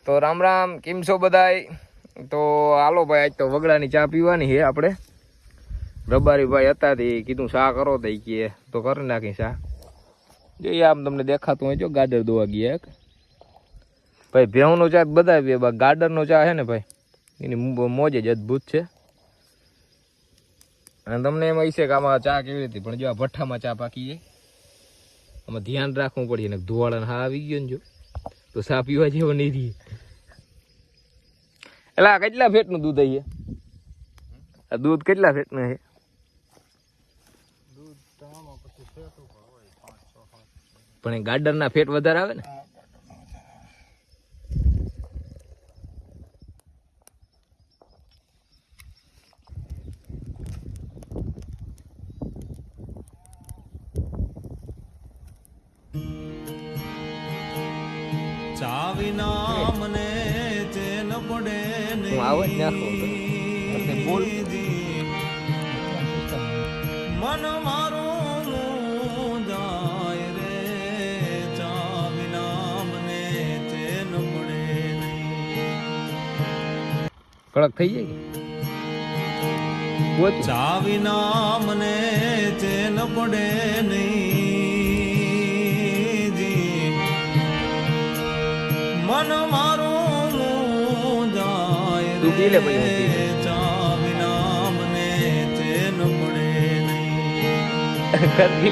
તો રામ રામ, કેમ છો બધાય? તો હાલો ભાઈ, આજ તો વગડાની ચા પીવાની છે આપણે. રબારી ભાઈ હતા તે કીધું ચા કરો તો કે તો કરી નાખી ચા. જોઈએ આમ તમને દેખાતું હોય, જો ગાડર દોવા ગયા એક ભાઈ. ભેવનો ચા બધા ગાડરનો ચા છે ને ભાઈ, એની મોજ જ અદભુત છે. અને તમને એમ હશે કે આમાં ચા કેવી રીતે, પણ જો આ ભઠ્ઠામાં ચા પાકી જાય, આમાં ધ્યાન રાખવું પડે ને. ધુવાળા હા આવી ગયો ને જો તો ચા પીવા જેવો નહીં રહી. એટલે આ કેટલા ફેટનું દૂધ છે? આ દૂધ કેટલા ફેટનું છે? પણ એ ગાર્ડનના ફેટ વધારે આવે ને. ચાવીના મને ચેન પડે હું આવાજ નાખું એટલે બોલ. મન મારું જાય રે, ચાવીના મને ચેન પડે નહીં. કડક થઈ જાય કે ચાવીના મને ચેન પડે નહીં, મન મારું જાય તું પી લે પછી હું પી રે, ચાવીના મને ચેન પડે નહીં.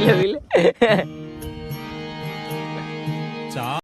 લઉં. પી લે